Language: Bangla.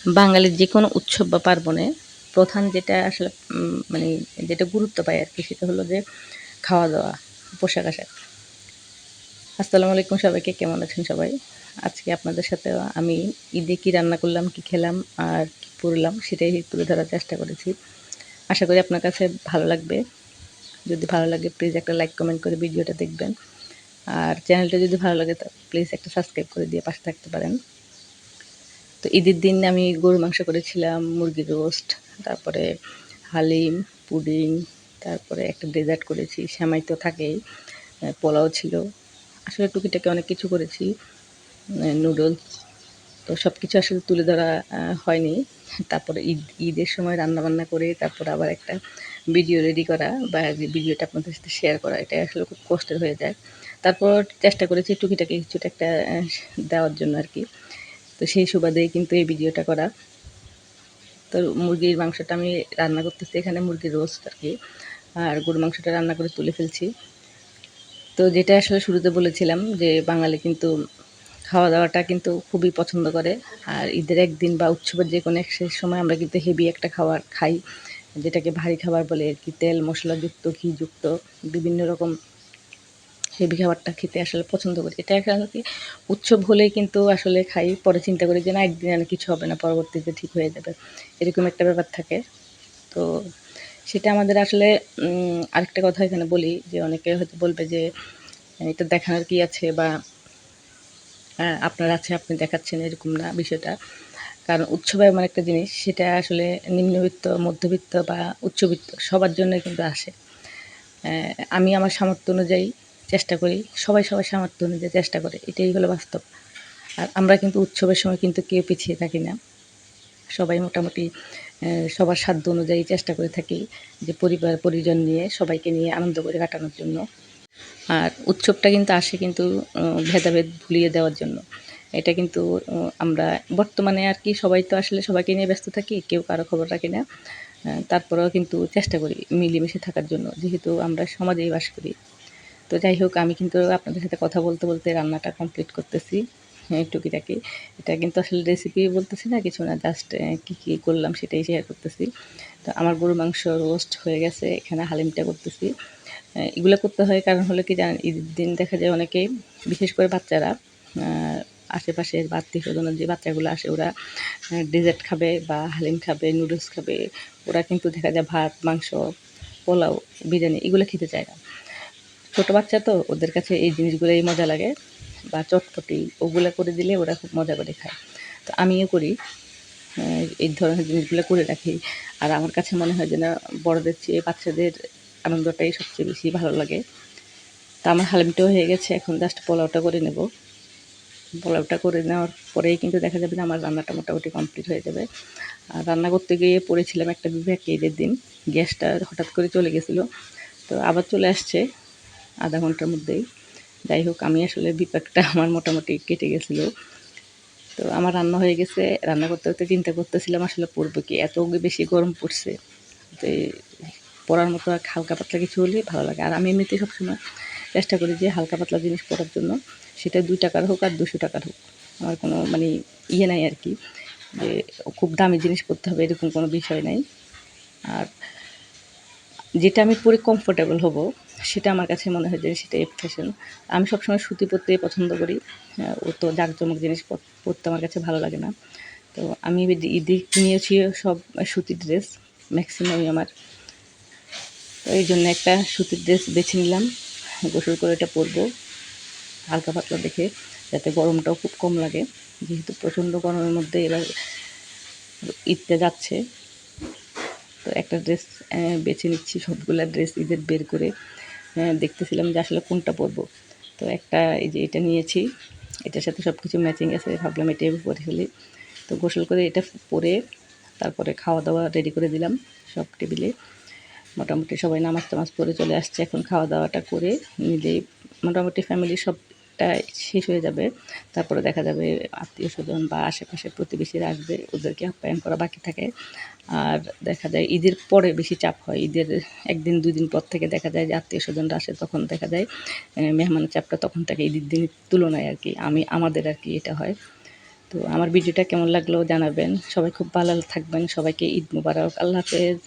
বাঙালির যেকোনো উৎসব বা পার্বণে প্রধান যেটা আসলে মানে যেটা গুরুত্ব পায় আরকি সেটা হলো যে খাওয়া-দাওয়া, পোশাক-আশাক। আসসালামু আলাইকুম সবাইকে, কেমন আছেন সবাই? আজকে আপনাদের সাথে আমি ঈদে কি রান্না করলাম, কি খেলাম আর কি পড়লাম সেটাই তুলে ধরার চেষ্টা করেছি। আশা করি আপনার কাছে ভালো লাগবে। যদি ভালো লাগে প্লিজ একটা লাইক, কমেন্ট করে ভিডিওটা দেখবেন। আর চ্যানেলটা যদি ভালো লাগে প্লিজ একটা সাবস্ক্রাইব করে দিয়ে পাশে থাকতে পারেন। তো ঈদের দিন আমি গরুর মাংস করেছিলাম, মুরগির রোস্ট, তারপরে হালিম, পুডিং, তারপরে একটা ডেজার্ট করেছি, সেমাই তো থাকেই, পোলাও ছিল। আসলে টুকিটাকি অনেক কিছু করেছি, নুডলস। তো সব কিছু আসলে তুলে ধরা হয়নি। তারপরে ঈদের সময় রান্নাবান্না করে তারপর আবার একটা ভিডিও রেডি করা বা ভিডিওটা আপনাদের সাথে শেয়ার করা, এটাই আসলে খুব কষ্টের হয়ে যায়। তারপর চেষ্টা করেছি টুকিটাকি কিছুটা একটা দেওয়ার জন্য আরকি। তো সেই সুবাদেই কিন্তু এই ভিডিওটা করা। তো মুরগির মাংসটা আমি রান্না করতেছি এখানে, মুরগির রোস্ট আরকি। আর গরুর মাংসটা রান্না করে তুলে ফেলছি। তো যেটা আসলে শুরুতে বলেছিলাম যে বাঙালি কিন্তু খাওয়া-দাওয়াটা কিন্তু খুবই পছন্দ করে। আর ঈদের একদিন বা উৎসবের যেকোনো এক শেষ সময় আমরা কিন্তু হেভি একটা খাবার খাই। যেটাকে ভারী খাবার বলে আরকি। তেল মশলাযুক্ত, ঘিযুক্ত বিভিন্ন রকম হেভি খাবারটা খেতে আসলে পছন্দ করি। এটা আসলে কি উৎসব হলেই কিন্তু আসলে খাই। পরে চিন্তা করি যে না একদিন আর কিছু হবে না, পরবর্তীতে ঠিক হয়ে যাবে। এরকম একটা ব্যাপার থাকে। তো সেটা আমাদের আসলে আরেকটা কথা এখানে বলি যে অনেকে হয়তো বলবে যে এটা দেখানোর কি আছে বা আপনার আছে আপনি দেখাচ্ছেন, এরকম না বিষয়টা। কারণ উৎসব এমন একটা জিনিস সেটা আসলে নিম্নবিত্ত, মধ্যবিত্ত বা উচ্চবিত্ত সবার জন্যই কিন্তু আসে। আমি আমার সামর্থ্য অনুযায়ী চেষ্টা করি, সবাই সবার সামর্থ্য অনুযায়ী চেষ্টা করে। এটাই হলো বাস্তব। আর আমরা কিন্তু উৎসবের সময় কিন্তু কেউ পিছিয়ে থাকি না। সবাই মোটামুটি সবার সাধ্য অনুযায়ী চেষ্টা করে থাকি যে পরিবার-পরিজন নিয়ে সবাইকে নিয়ে আনন্দ করে কাটানোর জন্য। আর উৎসবটা কিন্তু আসে কিন্তু ভেদাভেদ ভুলিয়ে দেওয়ার জন্য। এটা কিন্তু আমরা বর্তমানে আরকি সবাই তো আসলে সবাইকে নিয়ে ব্যস্ত থাকি। কেউ কারো খবর রাখি না। তারপরেও কিন্তু চেষ্টা করি মিলেমিশে থাকার জন্য। যেহেতু আমরা সমাজেই বাস করি। তো যাই হোক, আমি কিন্তু আপনাদের সাথে কথা বলতে, বলতে রান্নাটা কমপ্লিট করতেছি। হ্যাঁ, টুকিটাকি। এটা কিন্তু আসলে রেসিপি বলতেছি না, কিছু না। জাস্ট কী, কী করলাম সেটাই শেয়ার করতেছি। তো আমার গরুর মাংস রোস্ট হয়ে গেছে। এখানে হালিমটা করতেছি। এগুলো করতে হয় কারণ হলো কি জানেন, ঈদের দিন দেখা যায় অনেকেই, বিশেষ করে বাচ্চারা, আ আশেপাশের বা আত্মীয়স্বজনের যে বাচ্চাগুলো আসে ওরা ডেজার্ট খাবে বা হালিম খাবে, নুডলস খাবে। ওরা কিন্তু দেখা যায় ভাত, মাংস, পোলাও, বিরিয়ানি এগুলো খেতে চায় না। ছোট বাচ্চা তো ওদের কাছে এই জিনিসগুলোই মজা লাগে বা চটপটি ওগুলা করে দিলে ওরা খুব মজা করে খায়। তো আমিও করি। এই ধরনের জিনিসগুলো করে রাখি। আর আমার কাছে মনে হয় যে না, বড়দের চেয়ে বাচ্চাদের আনন্দটাই সবচেয়ে বেশি ভালো লাগে। তো আমার হালিমটাও হয়ে গেছে। এখন জাস্ট পোলাওটা করে নেব। পোলাওটা করে নেওয়ার পরেই কিন্তু দেখা যাবে যে আমার রান্নাটা মোটামুটি কমপ্লিট হয়ে যাবে। আর রান্না করতে গিয়ে পড়েছিলাম একটা বিভাগ ঈদের দিন। গ্যাসটা হঠাৎ করে চলে গেছিলো। তো আবার চলে আসছে ০.৫ ঘন্টার মধ্যেই। যাই হোক, আমি আসলে বিপাকটা আমার মোটামুটি কেটে গেছিলো। তো আমার রান্না হয়ে গেছে। রান্না করতে, করতে চিন্তা করতেছিলাম আসলে পড়ব কি? এত বেশি গরম পড়ছে যে পড়ার মতো হালকা পাতলা কিছু হলেই ভালো লাগে। আর আমি এমনিতেই সবসময় চেষ্টা করি যে হালকা পাতলা জিনিস পড়ার জন্য। সেটা ৳২ হোক আর ৳২০০ হোক। আমার কোনো মানে ইয়ে নাই আরকি যে খুব দামি জিনিস পড়তে হবে, এরকম কোনো বিষয় নাই। আর যেটা আমি পরে কমফোর্টেবল হব সেটা আমার কাছে মনে হয় যে সেটাই ফ্যাশন। আমি সবসময় সুতি পরতেই পছন্দ করি। ও তো জাঁকজমক জিনিস পরতে আমার কাছে ভালো লাগে না। তো আমি ঈদে কিনেছি সব সুতির ড্রেস ম্যাক্সিমামই আমার। তো এইজন্য একটা সুতির ড্রেস বেছে নিলাম। গোসল করে এটা পরবো হালকা পাতলা দেখে, যাতে গরমটাও খুব কম লাগে। যেহেতু প্রচণ্ড গরমের মধ্যে এবার ঈদটা যাচ্ছে। তো একটা ড্রেস বেছে নিচ্ছি, সবগুলা ড্রেস ঈদের বের করে দেখতেছিলাম যে আসলে কোনটা পরবো। তো একটা এই যে এটা নিয়েছি, এটার সাথে সব কিছু ম্যাচিং আছে, ভাবলাম এটাই পরে ফেলি। তো গোসল করে এটা পরে তারপরে খাওয়া দাওয়া রেডি করে দিলাম সব টেবিলে। মোটামুটি সবাই নামাজ টামাজ পড়ে চলে আসছে। এখন খাওয়া দাওয়াটা করে নিলেই মোটামুটি ফ্যামিলির সবটা শেষ হয়ে যাবে। তারপরে দেখা যাবে আত্মীয়স্বজন বা আশেপাশের প্রতিবেশীরা আসবে, ওদেরকে আপ্যায়ন করা বাকি থাকে। আর দেখা যায় ঈদের পরে বেশি চাপ হয়। ঈদের ১ দিন ২ দিন পর থেকে দেখা যায় যে আত্মীয়স্বজনরা আসে, তখন দেখা যায় মেহমানের চাপটা তখন থাকে ঈদের দিনের তুলনায় আরকি। আমাদের আরকি এটা হয়। তো আমার ভিডিওটা কেমন লাগলো জানাবেন। সবাই খুব ভালো থাকবেন। সবাইকে ঈদ মোবারক। আল্লাহ হাফেজ।